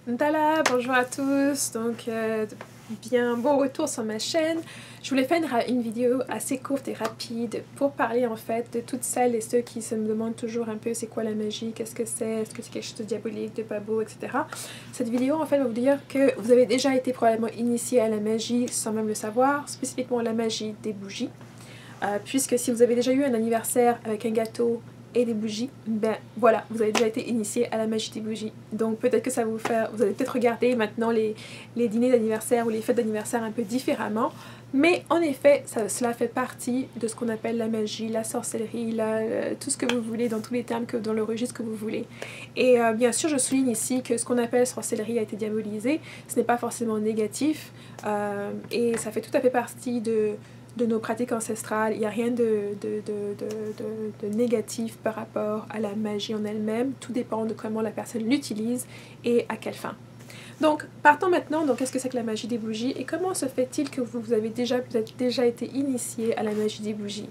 Ntala, bonjour à tous, donc bien bon retour sur ma chaîne. Je voulais faire une vidéo assez courte et rapide pour parler en fait de toutes celles et ceux qui se me demandent toujours un peu c'est quoi la magie, qu'est-ce que c'est, est-ce que c'est quelque chose de diabolique, de pas beau, etc. Cette vidéo en fait va vous dire que vous avez déjà été probablement initié à la magie sans même le savoir, spécifiquement la magie des bougies. Puisque si vous avez déjà eu un anniversaire avec un gâteau et des bougies, ben voilà, vous avez déjà été initié à la magie des bougies. Donc peut-être que ça va vous faire, vous allez peut-être regarder maintenant les dîners d'anniversaire ou les fêtes d'anniversaire un peu différemment. Mais en effet, cela fait partie de ce qu'on appelle la magie, la sorcellerie, tout ce que vous voulez, dans tous les termes, dans le registre que vous voulez. Et bien sûr, je souligne ici que ce qu'on appelle sorcellerie a été diabolisé. Ce n'est pas forcément négatif et ça fait tout à fait partie de nos pratiques ancestrales. Il n'y a rien de négatif par rapport à la magie en elle-même. Tout dépend de comment la personne l'utilise et à quelle fin. Donc, partons maintenant. Donc, qu'est-ce que c'est que la magie des bougies et comment se fait-il que vous avez peut-être déjà été initié à la magie des bougies?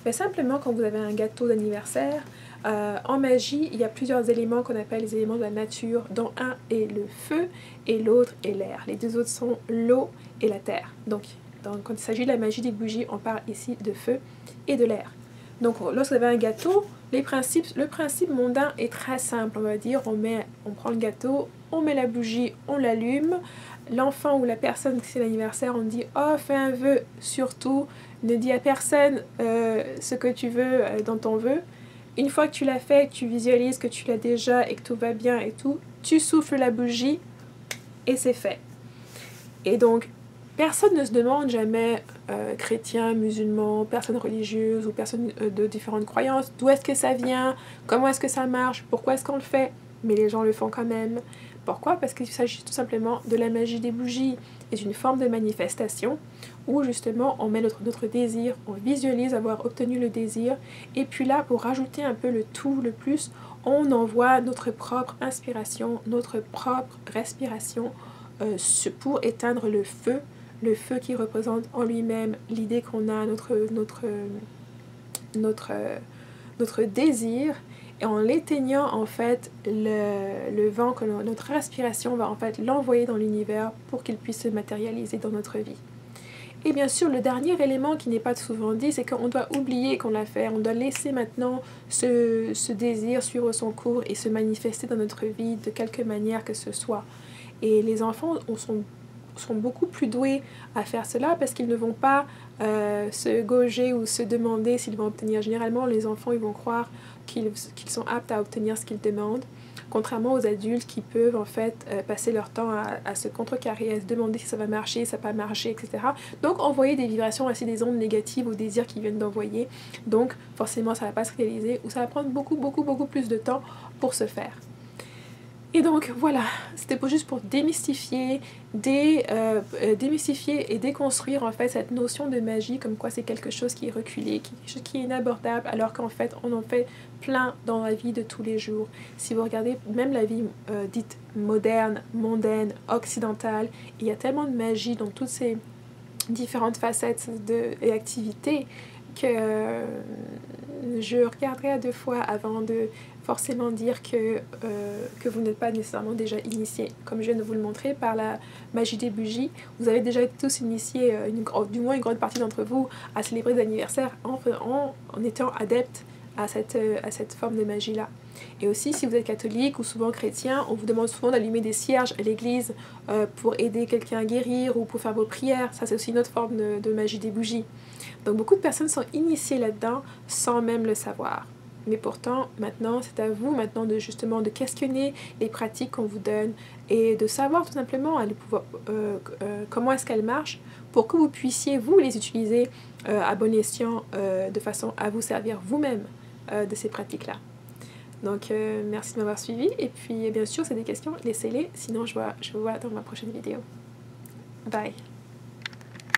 Ben, simplement, quand vous avez un gâteau d'anniversaire, en magie, il y a plusieurs éléments qu'on appelle les éléments de la nature, dont un est le feu et l'autre est l'air. Les deux autres sont l'eau et la terre. Donc, quand il s'agit de la magie des bougies, on parle ici de feu et de l'air. Donc, lorsque vous avez un gâteau, le principe mondain est très simple, on va dire. On prend le gâteau, on met la bougie, on l'allume. L'enfant ou la personne qui c'est l'anniversaire, on dit « Oh, fais un vœu, surtout, ne dis à personne ce que tu veux dans ton vœu. » Une fois que tu l'as fait, tu visualises que tu l'as déjà et que tout va bien et tout, tu souffles la bougie et c'est fait. Et donc, personne ne se demande jamais, chrétien, musulman, personne religieuse ou personne de différentes croyances, d'où est-ce que ça vient, comment est-ce que ça marche, pourquoi est-ce qu'on le fait, mais les gens le font quand même. Pourquoi? Parce qu'il s'agit tout simplement de la magie des bougies et d'une forme de manifestation où justement on met notre désir, on visualise avoir obtenu le désir et puis là pour rajouter un peu le tout, le plus, on envoie notre propre inspiration, notre propre respiration pour éteindre le feu qui représente en lui-même l'idée qu'on a, notre désir, et en l'éteignant en fait le vent que notre respiration va en fait l'envoyer dans l'univers pour qu'il puisse se matérialiser dans notre vie. Et bien sûr, le dernier élément qui n'est pas souvent dit, c'est qu'on doit oublier qu'on l'a fait, on doit laisser maintenant ce désir suivre son cours et se manifester dans notre vie de quelque manière que ce soit. Et les enfants sont beaucoup plus doués à faire cela parce qu'ils ne vont pas se gauger ou se demander s'ils vont obtenir. Généralement, les enfants ils vont croire qu'ils sont aptes à obtenir ce qu'ils demandent, contrairement aux adultes qui peuvent en fait passer leur temps à se contrecarrer, à se demander si ça va marcher, si ça va pas marcher, etc. Donc envoyer des vibrations, ainsi des ondes négatives aux désirs qu'ils viennent d'envoyer. Donc forcément ça va pas se réaliser ou ça va prendre beaucoup plus de temps pour se faire. Et donc voilà, c'était juste pour démystifier, démystifier et déconstruire en fait cette notion de magie, comme quoi c'est quelque chose qui est reculé, qui est inabordable, alors qu'en fait on en fait plein dans la vie de tous les jours. Si vous regardez même la vie dite moderne, mondaine, occidentale, il y a tellement de magie dans toutes ces différentes facettes et activités que je regarderai à deux fois avant de forcément dire que vous n'êtes pas nécessairement déjà initié. Comme je viens de vous le montrer par la magie des bougies, vous avez déjà été tous initiés, du moins une grande partie d'entre vous, à célébrer des anniversaires en étant adeptes à cette forme de magie-là. Et aussi, si vous êtes catholique ou souvent chrétien, on vous demande souvent d'allumer des cierges à l'église pour aider quelqu'un à guérir ou pour faire vos prières. Ça, c'est aussi une autre forme de magie des bougies. Donc, beaucoup de personnes sont initiées là-dedans sans même le savoir. Mais pourtant, maintenant, c'est à vous maintenant de questionner les pratiques qu'on vous donne et de savoir tout simplement comment est-ce qu'elles marchent pour que vous puissiez, vous, les utiliser à bon escient de façon à vous servir vous-même de ces pratiques-là. Donc, merci de m'avoir suivi. Et puis, bien sûr, si c'est des questions, laissez-les. Sinon, je vous vois dans ma prochaine vidéo. Bye!